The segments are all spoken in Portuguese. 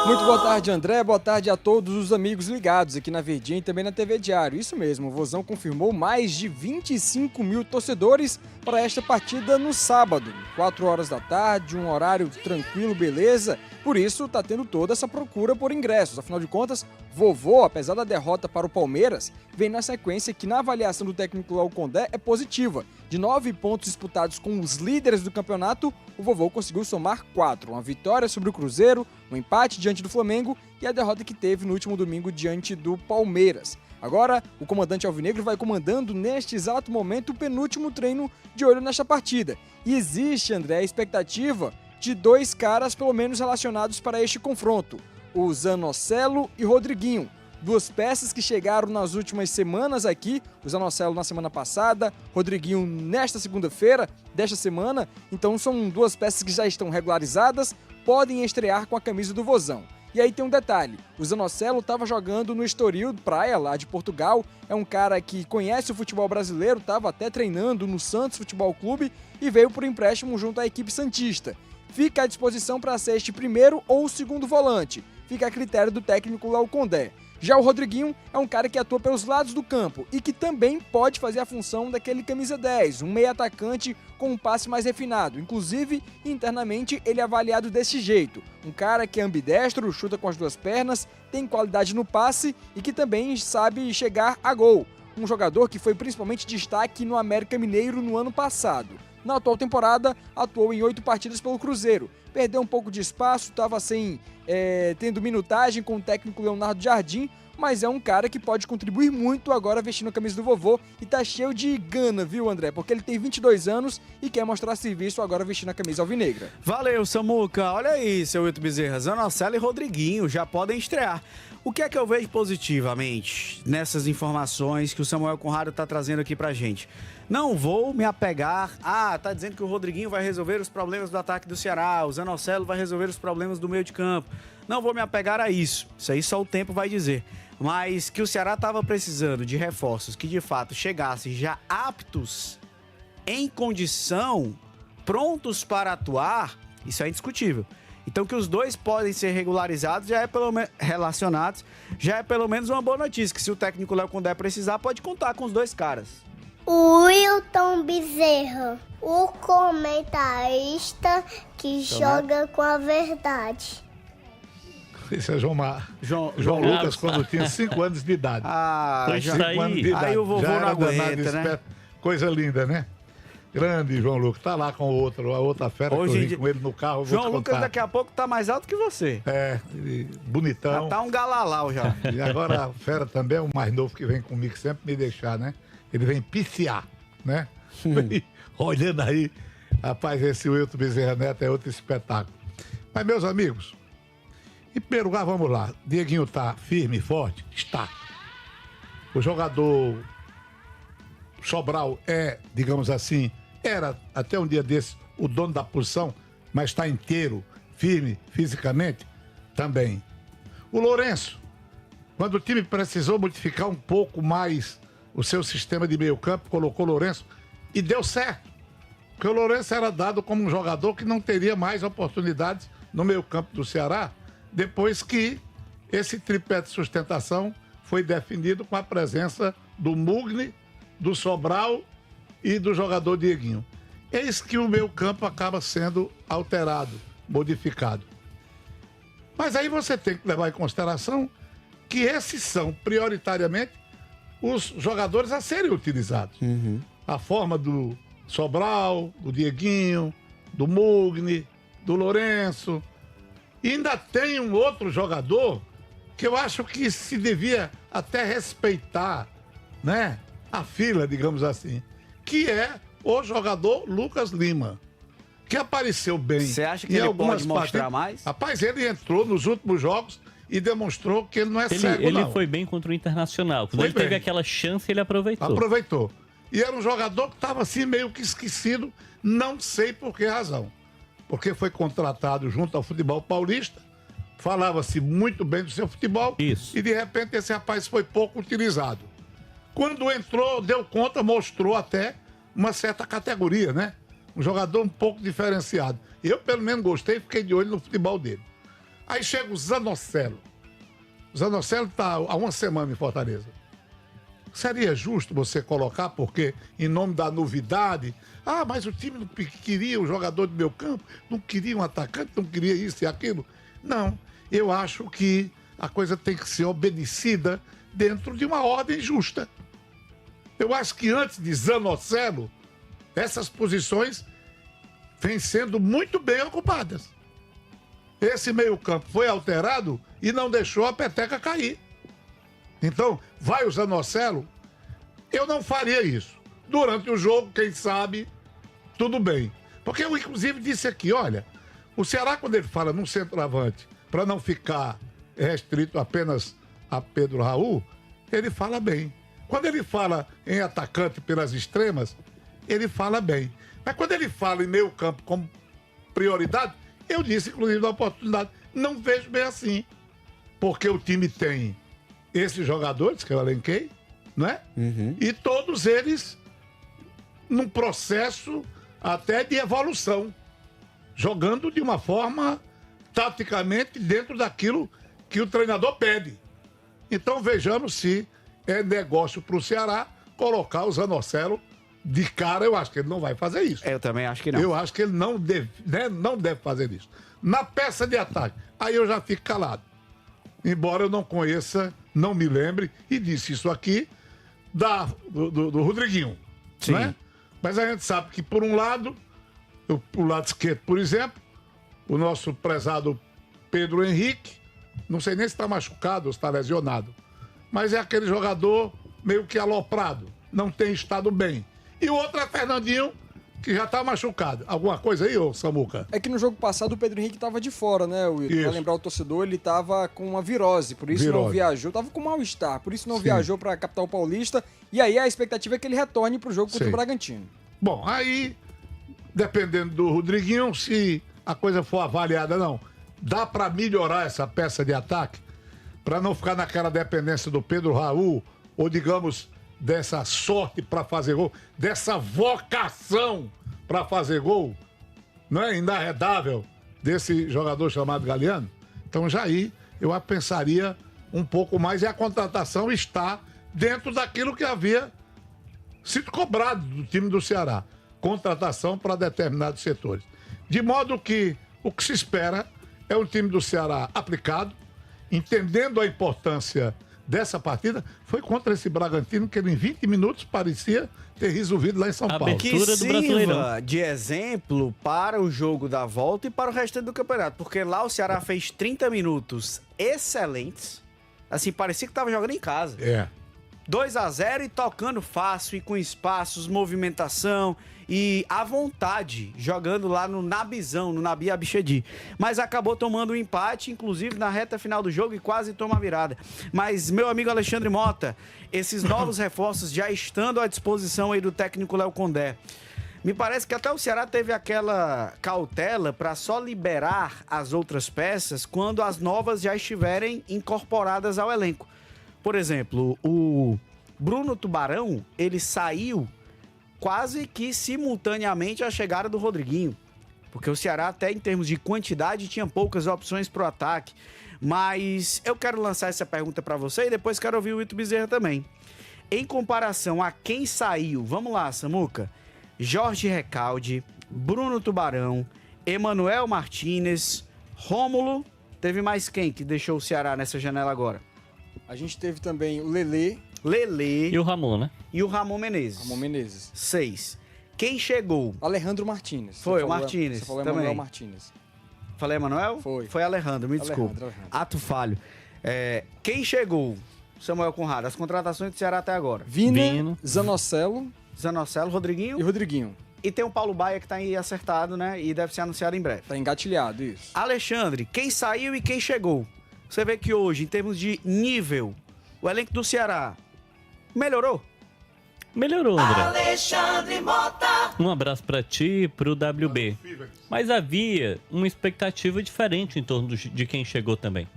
Muito boa tarde, André. Boa tarde a todos os amigos ligados aqui na Verdinha e também na TV Diário. Isso mesmo, o Vozão confirmou mais de 25 mil torcedores para esta partida no sábado, 4 horas da tarde, um horário tranquilo, beleza? Por isso, tá tendo toda essa procura por ingressos. Afinal de contas, Vovô, apesar da derrota para o Palmeiras, vem na sequência que na avaliação do técnico Léo Condé é positiva. De 9 pontos disputados com os líderes do campeonato, o Vovô conseguiu somar 4. Uma vitória sobre o Cruzeiro, um empate diante do Flamengo e a derrota que teve no último domingo diante do Palmeiras. Agora, o comandante alvinegro vai comandando neste exato momento o penúltimo treino de olho nesta partida. E existe, André, a expectativa de 2 caras pelo menos relacionados para este confronto, o Zanocelo e Rodriguinho. 2 peças que chegaram nas últimas semanas aqui, o Zanocelo na semana passada, Rodriguinho nesta segunda-feira desta semana, então são 2 peças que já estão regularizadas, podem estrear com a camisa do Vozão. E aí tem um detalhe, o Zanocelo estava jogando no Estoril Praia, lá de Portugal, é um cara que conhece o futebol brasileiro, estava até treinando no Santos Futebol Clube e veio por empréstimo junto à equipe santista. Fica à disposição para ser este primeiro ou segundo volante, fica a critério do técnico Léo Condé. Já o Rodriguinho é um cara que atua pelos lados do campo e que também pode fazer a função daquele camisa 10, um meio atacante com um passe mais refinado. Inclusive, internamente, ele é avaliado desse jeito. Um cara que é ambidestro, chuta com as 2 pernas, tem qualidade no passe e que também sabe chegar a gol. Um jogador que foi principalmente destaque no América Mineiro no ano passado. Na atual temporada, atuou em 8 partidas pelo Cruzeiro. Perdeu um pouco de espaço, estava tendo minutagem com o técnico Leonardo Jardim, mas é um cara que pode contribuir muito agora vestindo a camisa do Vovô e tá cheio de gana, viu, André? Porque ele tem 22 anos e quer mostrar serviço agora vestindo a camisa alvinegra. Valeu, Samuca. Olha aí, seu Wilton Bezerra. Zanocelo e Rodriguinho já podem estrear. O que é que eu vejo positivamente nessas informações que o Samuel Conrado tá trazendo aqui pra gente? Não vou me apegar... tá dizendo que o Rodriguinho vai resolver os problemas do ataque do Ceará, o Zanocelo vai resolver os problemas do meio de campo. Não vou me apegar a isso. Isso aí só o tempo vai dizer. Mas que o Ceará estava precisando de reforços que de fato chegassem já aptos, em condição, prontos para atuar, isso é indiscutível. Então que os 2 podem ser regularizados, relacionados, já é pelo menos uma boa notícia, que se o técnico Léo Condé precisar, pode contar com os 2 caras. Wilton Bezerra, o comentarista que joga com a verdade. Esse é João Lucas, quando tinha 5 anos de idade. Aí o vovô não aguenta, né? Coisa linda, né? Grande João Lucas, tá lá com a outra fera hoje que eu vim com ele no carro. João Lucas daqui a pouco tá mais alto que você. Bonitão. Já tá um galalau já. E agora a fera também é o mais novo que vem comigo, sempre me deixar, né? Ele vem pisciar, né? Olhando aí, rapaz, esse Wilton Bezerra Neto é outro espetáculo. Mas, meus amigos, em primeiro lugar, vamos lá. Dieguinho tá firme e forte? Está. O jogador Sobral digamos assim, era até um dia desse o dono da posição, mas está inteiro, firme, fisicamente, também. O Lourenço, quando o time precisou modificar um pouco mais o seu sistema de meio campo, colocou o Lourenço e deu certo. Porque o Lourenço era dado como um jogador que não teria mais oportunidades no meio campo do Ceará, depois que esse tripé de sustentação foi definido com a presença do Mugni, do Sobral e do jogador Dieguinho. Eis que o meio campo acaba sendo alterado, modificado. Mas aí você tem que levar em consideração que esses são, prioritariamente, os jogadores a serem utilizados. A forma do Sobral, do Dieguinho, do Mugni, do Lourenço. E ainda tem um outro jogador que eu acho que se devia até respeitar, né? A fila, digamos assim, que é o jogador Lucas Lima, que apareceu bem. Você acha que ele pode mostrar mais? Rapaz, ele entrou nos últimos jogos e demonstrou que ele não é cego, não. Ele foi bem contra o Internacional. Quando ele teve aquela chance, ele aproveitou. Aproveitou. E era um jogador que estava assim meio que esquecido, não sei por que razão. Porque foi contratado junto ao futebol paulista, falava-se muito bem do seu futebol, e de repente esse rapaz foi pouco utilizado. Quando entrou, deu conta, mostrou até uma certa categoria, né? Um jogador um pouco diferenciado. Eu, pelo menos, gostei e fiquei de olho no futebol dele. Aí chega o Zanocelo. O Zanocelo está há uma semana em Fortaleza. Seria justo você colocar, porque em nome da novidade, mas o time não queria o jogador do meu campo, não queria um atacante, não queria isso e aquilo. Não, eu acho que a coisa tem que ser obedecida dentro de uma ordem justa. Eu acho que antes de Zanocelo, essas posições vêm sendo muito bem ocupadas. Esse meio-campo foi alterado e não deixou a peteca cair. Então, vai o Zanocelo, eu não faria isso. Durante o jogo, quem sabe, tudo bem. Porque eu, inclusive, disse aqui, olha, o Ceará, quando ele fala num centroavante, para não ficar restrito apenas a Pedro Raul, ele fala bem. Quando ele fala em atacante pelas extremas, ele fala bem. Mas quando ele fala em meio campo como prioridade, eu disse, inclusive, na oportunidade, não vejo bem assim. Porque o time tem esses jogadores que eu elenquei, não é? Uhum. E todos eles num processo até de evolução, jogando de uma forma taticamente dentro daquilo que o treinador pede. Então vejamos se é negócio para o Ceará colocar o Zanocelo de cara. Eu acho que ele não vai fazer isso. Eu também acho que não. Eu acho que ele não deve fazer isso. Na peça de ataque, aí eu já fico calado. Embora eu não conheça, não me lembre, e disse isso aqui do Rodriguinho. Sim. Né? Mas a gente sabe que, por um lado, o lado esquerdo, por exemplo, o nosso prezado Pedro Henrique, não sei nem se está machucado ou se está lesionado, mas é aquele jogador meio que aloprado, não tem estado bem. E o outro é Fernandinho, que já tá machucado. Alguma coisa aí, ô Samuca? É que no jogo passado o Pedro Henrique tava de fora, né, Wilton? Pra Isso. lembrar o torcedor, ele tava com uma virose, por isso não viajou. Tava com mal-estar, por isso não viajou pra capital paulista. E aí a expectativa é que ele retorne pro jogo contra o Bragantino. Bom, aí, dependendo do Rodriguinho, se a coisa for avaliada, não. Dá pra melhorar essa peça de ataque? Pra não ficar naquela dependência do Pedro Raul, ou digamos, dessa sorte pra fazer gol, dessa vocação pra fazer gol, não é inarredável, desse jogador chamado Galeano. Então já aí eu pensaria um pouco mais, e a contratação está dentro daquilo que havia sido cobrado do time do Ceará. Contratação para determinados setores. De modo que o que se espera é um time do Ceará aplicado, entendendo a importância dessa partida. Foi contra esse Bragantino que ele em 20 minutos parecia ter resolvido lá em São Paulo. Que sirva de exemplo para o jogo da volta e para o restante do campeonato. Porque lá o Ceará fez 30 minutos excelentes. Assim, parecia que estava jogando em casa. 2-0 e tocando fácil e com espaços, movimentação e à vontade, jogando lá no Nabizão, no Nabi Abichedi. Mas acabou tomando um empate, inclusive na reta final do jogo, e quase toma a virada. Mas, meu amigo Alexandre Mota, esses novos reforços já estando à disposição aí do técnico Léo Condé, me parece que até o Ceará teve aquela cautela para só liberar as outras peças quando as novas já estiverem incorporadas ao elenco. Por exemplo, o Bruno Tubarão, ele saiu quase que simultaneamente à chegada do Rodriguinho. Porque o Ceará, até em termos de quantidade, tinha poucas opções para o ataque. Mas eu quero lançar essa pergunta para você e depois quero ouvir o Wilton Bezerra também. Em comparação a quem saiu, vamos lá, Samuca, Jorge Recalde, Bruno Tubarão, Emanuel Martínez, Rômulo, teve mais quem que deixou o Ceará nessa janela agora? A gente teve também o Lelê. E o Ramon, né? E o Ramon Menezes. 6. Quem chegou? Alejandro Martínez. Foi, o Martínez. Você falou também. Emanuel Martínez. Falei Emanuel? Foi Alejandro, me desculpe. Alejandro. Ato falho. Quem chegou? Samuel Conrado. As contratações do Ceará até agora. Vina, Zanocelo, Rodriguinho. E Rodriguinho. E tem o Paulo Baia que tá aí acertado, né? E deve ser anunciado em breve. Tá engatilhado, isso. Alexandre, quem saiu e quem chegou? Você vê que hoje, em termos de nível, o elenco do Ceará melhorou? Melhorou, André. Alexandre Mota. Um abraço pra ti e pro WB. Mas havia uma expectativa diferente em torno de quem chegou também.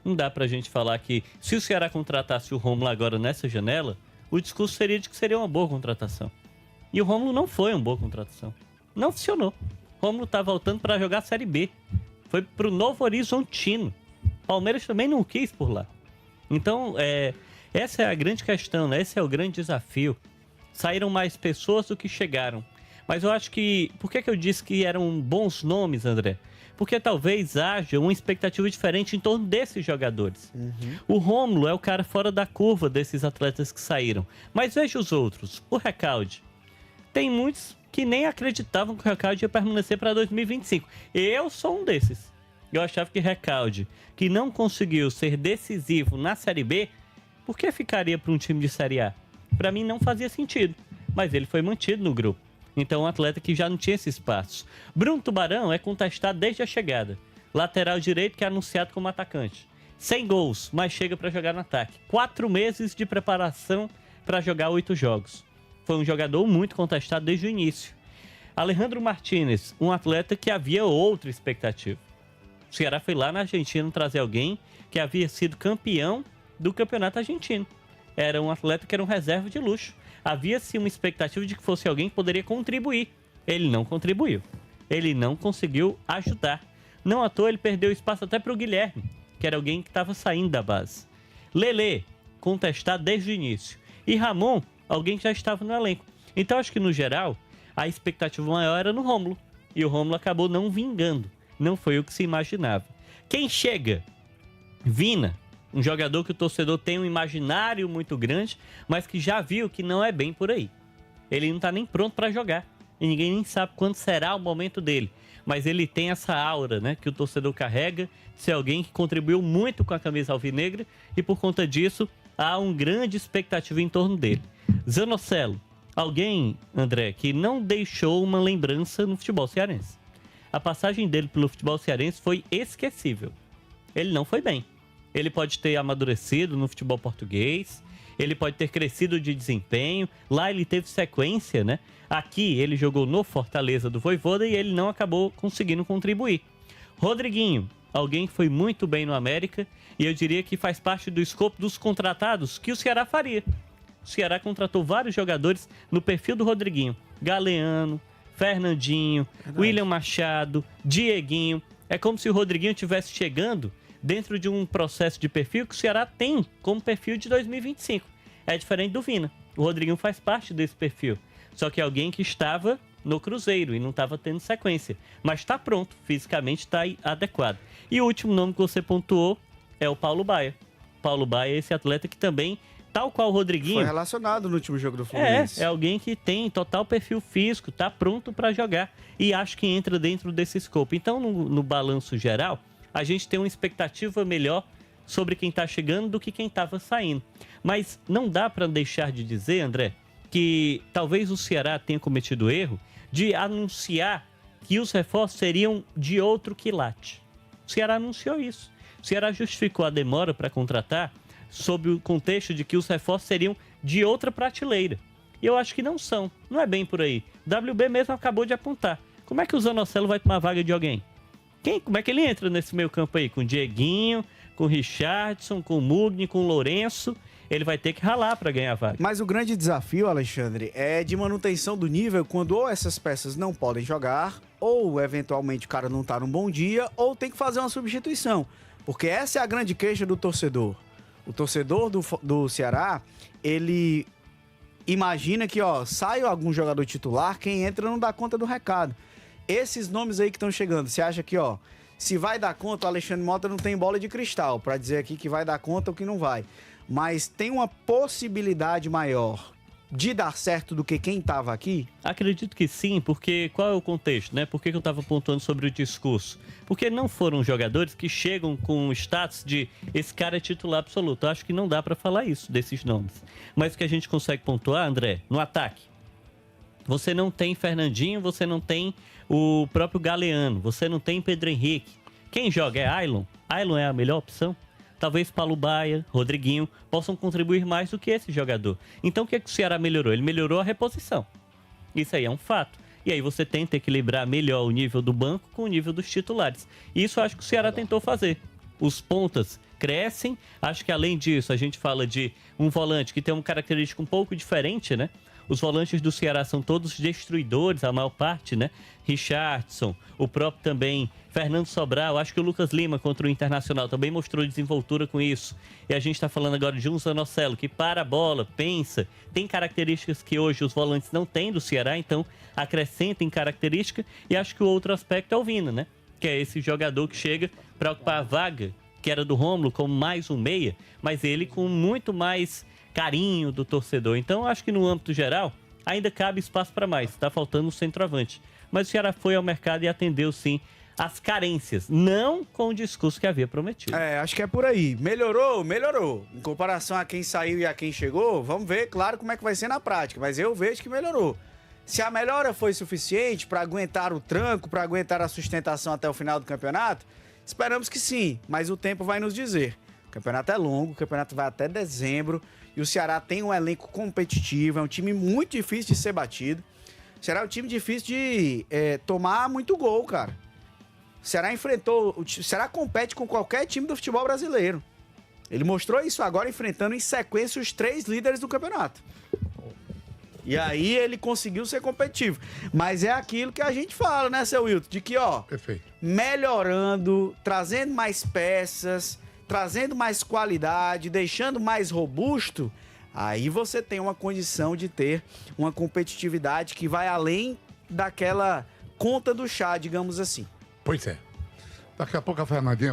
Não dá pra gente falar que se o Ceará contratasse o Rômulo agora nessa janela, o discurso seria de que seria uma boa contratação. E o Rômulo não foi uma boa contratação. Não funcionou. O Rômulo tá voltando pra jogar a Série B. foi pro Novo Horizontino. Palmeiras também não quis por lá. Então, essa é a grande questão, né? Esse é o grande desafio. Saíram mais pessoas do que chegaram. Mas eu acho que... Por que eu disse que eram bons nomes, André? Porque talvez haja uma expectativa diferente em torno desses jogadores. O Rômulo é o cara fora da curva desses atletas que saíram. Mas veja os outros. O Recalde. Tem muitos que nem acreditavam que o Recalde ia permanecer para 2025. Eu sou um desses. Eu achava que Recalde, que não conseguiu ser decisivo na Série B, por que ficaria para um time de Série A? Para mim não fazia sentido. Mas ele foi mantido no grupo. Então, um atleta que já não tinha esse espaço. Bruno Tubarão é contestado desde a chegada. Lateral direito que é anunciado como atacante. 100 gols, mas chega para jogar no ataque. 4 meses de preparação para jogar 8 jogos. Foi um jogador muito contestado desde o início. Alejandro Martínez, um atleta que havia outra expectativa. O Ceará foi lá na Argentina trazer alguém que havia sido campeão do Campeonato Argentino. Era um atleta que era um reserva de luxo. Havia-se uma expectativa de que fosse alguém que poderia contribuir. Ele não contribuiu. Ele não conseguiu ajudar. Não à toa ele perdeu espaço até para o Guilherme, que era alguém que estava saindo da base. Lelê, contestado desde o início. E Ramon, alguém que já estava no elenco. Então acho que no geral, a expectativa maior era no Rômulo. E o Rômulo acabou não vingando. Não foi o que se imaginava. Quem chega? Vina. Um jogador que o torcedor tem um imaginário muito grande, mas que já viu que não é bem por aí. Ele não está nem pronto para jogar. E ninguém nem sabe quando será o momento dele. Mas ele tem essa aura, né, que o torcedor carrega, de ser alguém que contribuiu muito com a camisa alvinegra e por conta disso há uma grande expectativa em torno dele. Zanocelo, alguém, André, que não deixou uma lembrança no futebol cearense. A passagem dele pelo futebol cearense foi esquecível. Ele não foi bem. Ele pode ter amadurecido no futebol português, ele pode ter crescido de desempenho, lá ele teve sequência, né? Aqui ele jogou no Fortaleza do Vojvoda e ele não acabou conseguindo contribuir. Rodriguinho, alguém que foi muito bem no América e eu diria que faz parte do escopo dos contratados que o Ceará faria. O Ceará contratou vários jogadores no perfil do Rodriguinho. Galeano, Fernandinho, William Machado, Dieguinho. É como se o Rodriguinho estivesse chegando dentro de um processo de perfil que o Ceará tem como perfil de 2025. É diferente do Vina. O Rodriguinho faz parte desse perfil. Só que é alguém que estava no Cruzeiro e não estava tendo sequência. Mas está pronto, fisicamente está adequado. E o último nome que você pontuou é o Paulo Baia. Paulo Baia é esse atleta que também, tal qual o Rodriguinho... Foi relacionado no último jogo do Fluminense. É alguém que tem total perfil físico, está pronto para jogar. E acho que entra dentro desse escopo. Então, no balanço geral, a gente tem uma expectativa melhor sobre quem está chegando do que quem estava saindo. Mas não dá para deixar de dizer, André, que talvez o Ceará tenha cometido o erro de anunciar que os reforços seriam de outro quilate. O Ceará anunciou isso. O Ceará justificou a demora para contratar sob o contexto de que os reforços seriam de outra prateleira. E eu acho que não são. Não é bem por aí. WB mesmo acabou de apontar. Como é que o Zanocelo vai tomar vaga de alguém? Como é que ele entra nesse meio campo aí? Com o Dieguinho, com o Richardson, com o Mugni, com o Lourenço. Ele vai ter que ralar para ganhar a vaga. Mas o grande desafio, Alexandre, é de manutenção do nível quando ou essas peças não podem jogar, ou eventualmente o cara não tá num bom dia, ou tem que fazer uma substituição. Porque essa é a grande queixa do torcedor. O torcedor do Ceará, ele imagina que, sai algum jogador titular, quem entra não dá conta do recado. Esses nomes aí que estão chegando, você acha que, se vai dar conta, o Alexandre Mota não tem bola de cristal para dizer aqui que vai dar conta ou que não vai. Mas tem uma possibilidade maior de dar certo do que quem estava aqui? Acredito que sim, porque qual é o contexto, né? Por que eu estava pontuando sobre o discurso? Porque não foram jogadores que chegam com o status de esse cara é titular absoluto. Eu acho que não dá para falar isso, desses nomes. Mas o que a gente consegue pontuar, André, no ataque. Você não tem Fernandinho, você não tem o próprio Galeano, você não tem Pedro Henrique. Quem joga é Ailon. Ailon é a melhor opção. Talvez Paulo Baia, Rodriguinho possam contribuir mais do que esse jogador. Então o que o Ceará melhorou? Ele melhorou a reposição. Isso aí é um fato. E aí você tenta equilibrar melhor o nível do banco com o nível dos titulares. E isso eu acho que o Ceará tentou fazer. Os pontas crescem. Acho que além disso a gente fala de um volante que tem uma característica um pouco diferente, né? Os volantes do Ceará são todos destruidores, a maior parte, né? Richardson, o próprio também Fernando Sobral, acho que o Lucas Lima contra o Internacional também mostrou desenvoltura com isso. E a gente está falando agora de um Zanocelo que para a bola, pensa, tem características que hoje os volantes não têm do Ceará, então acrescentem característica. E acho que o outro aspecto é o Vina, né? Que é esse jogador que chega para ocupar a vaga que era do Rômulo como mais um meia, mas ele com muito mais carinho do torcedor. Então acho que no âmbito geral ainda cabe espaço para mais, está faltando um centroavante. Mas o Ceará foi ao mercado e atendeu sim as carências, não com o discurso que havia prometido. Acho que é por aí. Melhorou? Melhorou. Em comparação a quem saiu e a quem chegou, vamos ver, claro, como é que vai ser na prática, mas eu vejo que melhorou. Se a melhora foi suficiente para aguentar o tranco, para aguentar a sustentação até o final do campeonato, esperamos que sim, mas o tempo vai nos dizer. O campeonato é longo, o campeonato vai até dezembro e o Ceará tem um elenco competitivo, é um time muito difícil de ser batido. O Ceará é um time difícil de tomar muito gol, cara. O Ceará compete com qualquer time do futebol brasileiro. Ele mostrou isso agora enfrentando em sequência os 3 líderes do campeonato. E aí ele conseguiu ser competitivo. Mas é aquilo que a gente fala, né, seu Wilton? De que, Perfeito. Melhorando, trazendo mais peças, trazendo mais qualidade, deixando mais robusto, aí você tem uma condição de ter uma competitividade que vai além daquela conta do chá, digamos assim. Pois é. Daqui a pouco a Fernandinha